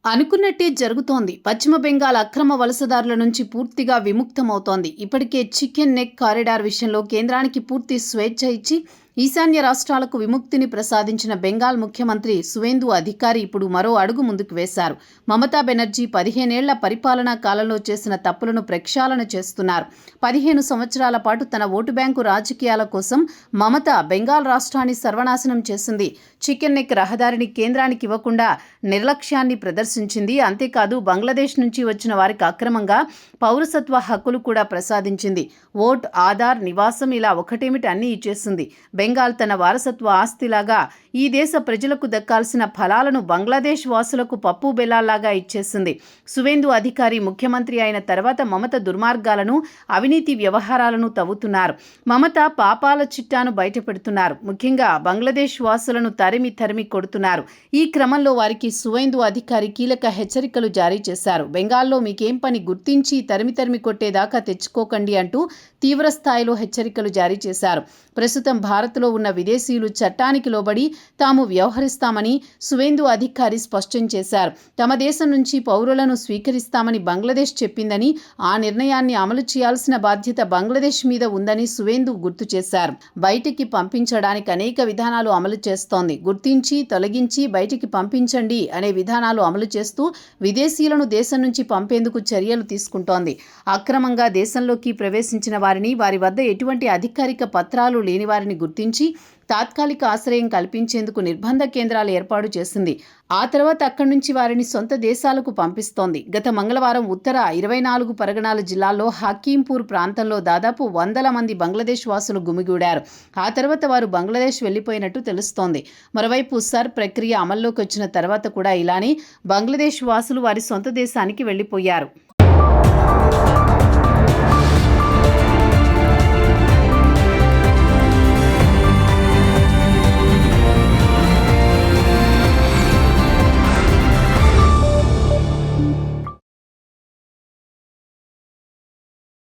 అనుకున్నట్టే జరుగుతోంది. పశ్చిమ బెంగాల్ అక్రమ వలసదారుల నుంచి పూర్తిగా విముక్తమవుతోంది. ఇప్పటికే చికెన్ నెక్ కారిడార్ విషయంలో కేంద్రానికి పూర్తి స్వేచ్ఛ ఇచ్చి ఈశాన్య రాష్ట్రాలకు విముక్తిని ప్రసాదించిన బెంగాల్ ముఖ్యమంత్రి సువేందు అధికారి ఇప్పుడు మరో అడుగు ముందుకు వేశారు. మమతా బెనర్జీ 15 ఏళ్ల పరిపాలనా కాలంలో చేసిన తప్పులను ప్రక్షాళన చేస్తున్నారు. 15 సంవత్సరాల పాటు తన ఓటు బ్యాంకు రాజకీయాల కోసం మమత బెంగాల్ రాష్ట్రాన్ని సర్వనాశనం చేసింది. చికెన్ నెక్ రహదారిని కేంద్రానికి ఇవ్వకుండా నిర్లక్ష్యాన్ని ప్రదర్శించింది. అంతేకాదు బంగ్లాదేశ్ నుంచి వచ్చిన వారికి అక్రమంగా పౌరసత్వ హక్కులు కూడా ప్రసాదించింది. ఓట్, ఆధార్, నివాసం ఇలా ఒకటేమిటి అన్నీ ఇచ్చేసింది. బెంగాల్ తన వారసత్వ ఆస్తిలాగా ఈ దేశ ప్రజలకు దక్కాల్సిన ఫలాలను బంగ్లాదేశ్ వాసులకు పప్పు బెల్లాల్లాగా ఇచ్చేసింది. సువేందు అధికారి ముఖ్యమంత్రి అయిన తర్వాత మమత దుర్మార్గాలను, అవినీతి వ్యవహారాలను తవ్వుతున్నారు. మమత పాపాల చిట్టాను బయటపెడుతున్నారు. ముఖ్యంగా బంగ్లాదేశ్ వాసులను తరిమి కొడుతున్నారు. ఈ క్రమంలో వారికి సువేందు అధికారి కీలక హెచ్చరికలు జారీ చేశారు. బెంగాల్లో మీకేం పని, గుర్తించి తరిమి కొట్టేదాకా తెచ్చుకోకండి అంటూ తీవ్ర స్థాయిలో హెచ్చరికలు జారీ చేశారు. ప్రస్తుతం భారత్లో ఉన్న విదేశీయులు చట్టానికి లోబడి తాము వ్యవహరిస్తామని సువేందు అధికారి స్పష్టం చేశారు. తమ దేశం నుంచి పౌరులను స్వీకరిస్తామని బంగ్లాదేశ్ చెప్పిందని, ఆ నిర్ణయాన్ని అమలు చేయాల్సిన బాధ్యత బంగ్లాదేశ్ మీద ఉందని సువేందు గుర్తు చేశారు. బయటికి పంపించడానికి అనేక విధానాలు అమలు చేస్తోంది. గుర్తించి, తొలగించి, బయటికి పంపించండి అనే విధానాలు అమలు చేస్తూ విదేశీయులను దేశం నుంచి పంపేందుకు చర్యలు తీసుకుంటోంది. అక్రమంగా దేశంలోకి ప్రవేశించిన వారిని, వారి వద్ద ఎటువంటి అధికారిక పత్రాలు లేని వారిని గుర్తించి తాత్కాలిక ఆశ్రయం కల్పించేందుకు నిర్బంధ కేంద్రాలు ఏర్పాటు చేసింది. ఆ తర్వాత అక్కడి నుంచి వారిని సొంత దేశాలకు పంపిస్తోంది. గత మంగళవారం ఉత్తర 24 పరగణాల జిల్లాల్లో హకీంపూర్ ప్రాంతంలో దాదాపు 100 మంది బంగ్లాదేశ్ వాసులు గుమిగూడారు. ఆ తర్వాత వారు బంగ్లాదేశ్ వెళ్లిపోయినట్టు తెలుస్తోంది. మరోవైపు సర్ ప్రక్రియ అమల్లోకి వచ్చిన తర్వాత కూడా ఇలానే బంగ్లాదేశ్ వాసులు వారి సొంత దేశానికి వెళ్లిపోయారు.